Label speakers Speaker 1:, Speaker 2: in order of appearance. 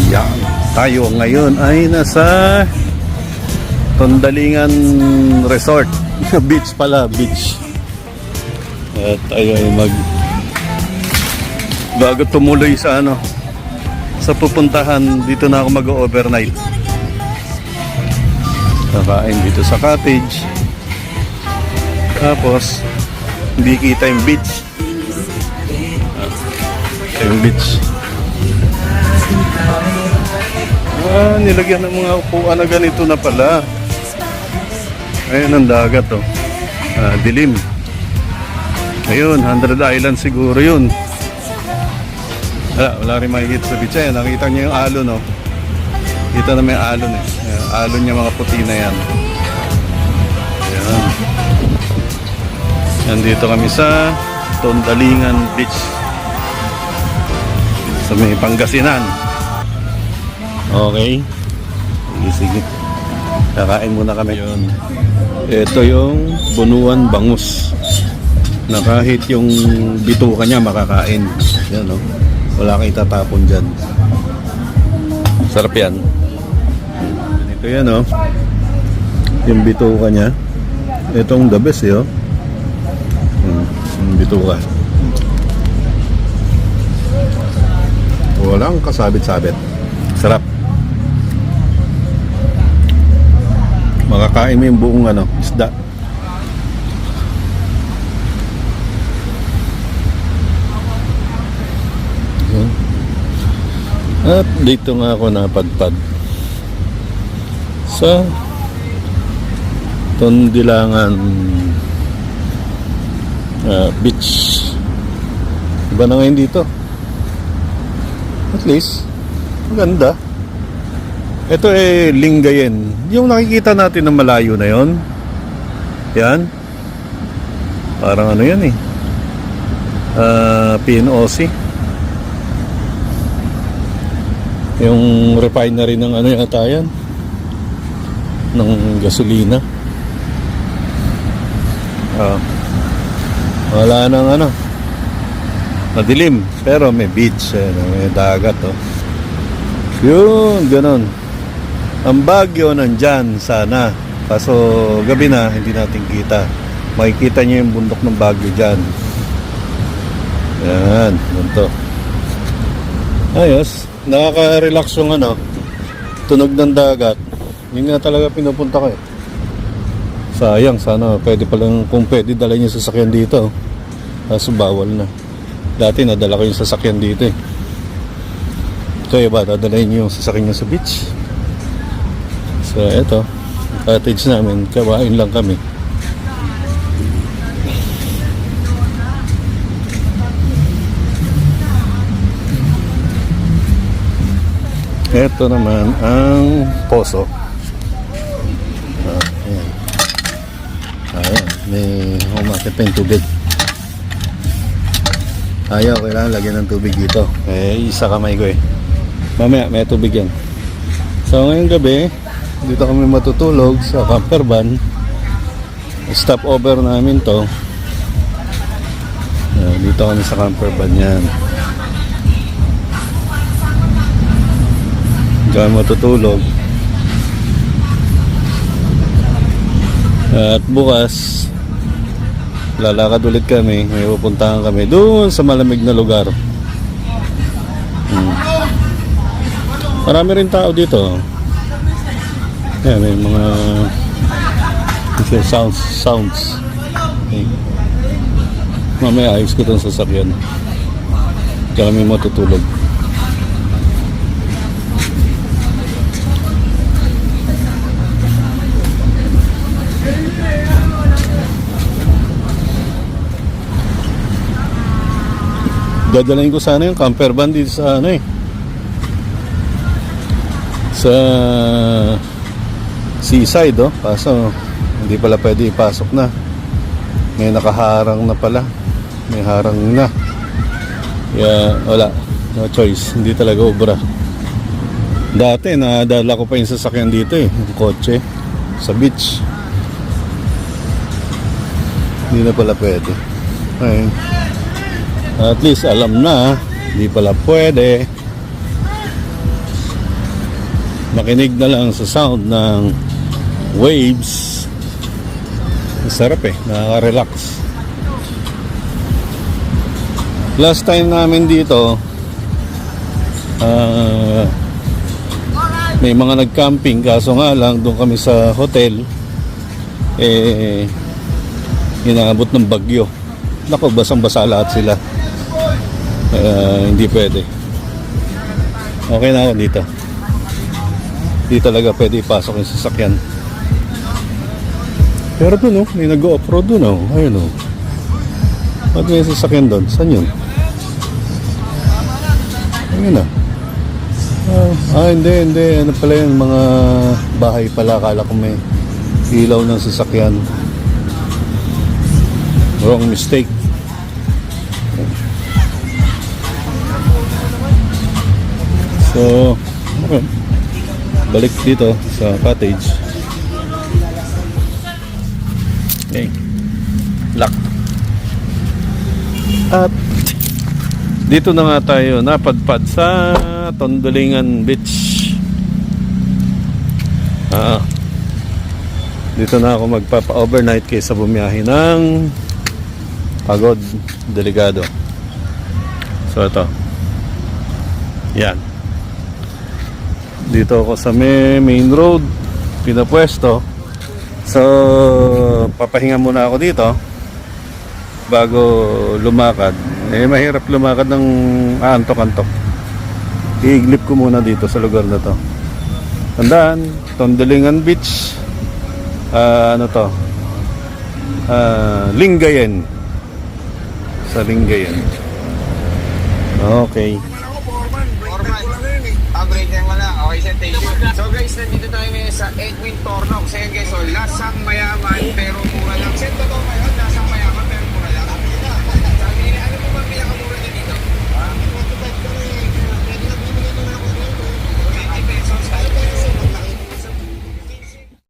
Speaker 1: Yan. Tayo ngayon ay nasa Tondalingan Resort. Beach pala, beach. At tayo ay bago tumuloy sa sa pupuntahan, dito na ako mag-overnight. Kakain dito sa cottage. Tapos hindi kita yung beach. Yung beach. Nilagyan ng mga upuan na ganito na pala. Ayun ang dagat, oh. Dilim. Ayun, 100 Island siguro yun. Wala rin makikita sa beach. Ayan, nakita niyo yung alon, no? Kita na may alon, eh. Alon niya, mga puti na yan. Ayan. Nandito kami sa Tondalingan Beach. Sa may Pangasinan. Okay. Sige. Kakain muna kami. Yun. Ito yung bunuan bangus. Na kahit yung bituka niya makakain. Yan, no? Wala kang itatapon dyan. Sarap yan. Ito yan, no? Yung bituka niya. Itong the best, oh. Yung bituka. Walang kasabit-sabit. Sarap. Makakain mo yung buong isda. At dito nga ako napadpad sa Tondalingan Beach. Iba na ngayon dito. At least maganda. Ito Lingayen. Yung nakikita natin na malayo na yon. Yan. Parang yan PNOC. Yung refinery ng yata yan. Ng gasolina. Wala nang madilim. Pero may beach. May dagat, oh. Yun, ganon. Ang Baguio nandyan sana. Kaso gabi na, hindi natin kita. Makikita nyo yung bundok ng Baguio dyan. Yan, ganito. Ayos. Nakaka-relax yung tunog ng dagat. Yun nga talaga pinupunta ko. Sayang, sana pwede palang, kung pwede dala nyo yung sasakyan dito. Kaso bawal na. Dati nadala ko yung sasakyan dito. Kaya ba dadalahin nyo yung sasakyan nyo sa beach? So eto, cottage namin, kawain lang kami. Ito naman ang poso. Ayan, may umakit pa yung tubig. Ayaw, kailangan lagyan ng tubig dito. Isa kamay ko Mamaya may tubig yan. So ngayong gabi, dito kami matutulog sa camper van. Stop over namin to. Dito kami sa camper van yan. Diyan matutulog. At bukas lalakad ulit kami. May pupuntahan kami doon sa malamig na lugar. Marami rin tao dito. Yan, may mga sounds. Okay. Mamaya ayos ko itong sasakyan. Diyan kami matutulog. Dadalahin ko sana yung camper van dito sa sa seaside, kaso hindi pala pwede ipasok na. May nakaharang na pala. May harang na. Kaya wala, no choice, hindi talaga obra. Dati nadala ko pa yung sasakyan dito yung kotse sa beach. Hindi na pala pwede. Ayun. At least alam na, hindi pala pwede. makinig na lang sa sound ng waves. Masarap eh, nakaka-relax. Last time namin dito, may mga nag-camping, kaso nga lang doon kami sa hotel, inaabot ng bagyo. Naku, basang-basa lahat sila. Hindi pwede. Okay na ako dito. Di talaga pwede ipasok yung sasakyan. Pero doon may nag-off-road doon ayun Ba't may sasakyan doon? Saan yun? Ayun hindi. Ano pala yun? Mga bahay pala. Akala ko may ilaw ng sasakyan. Wrong mistake. So, okay. Balik dito sa cottage. Okay. Lock. At dito na nga tayo napadpad sa Tondolingan Beach. Dito na ako magpapa-overnight kaysa bumiyahe ng Pagod, Delegado. So ito. Yan. Dito ako sa main road, pinapwesto. So papahinga muna ako dito bago lumakad. Mahirap lumakad ng antok-antok. Iiglip ko muna dito sa lugar na to. Tandaan, Tondolingan Beach. Lingayen. Sa Lingayen. Okay.
Speaker 2: Break yan wala. Okay, sir, thank you. So guys, nandito tayo ngayon sa Edwin Tornok. So yun guys, so lasang mayaman pero mura lang. Sir, totoo ba yun?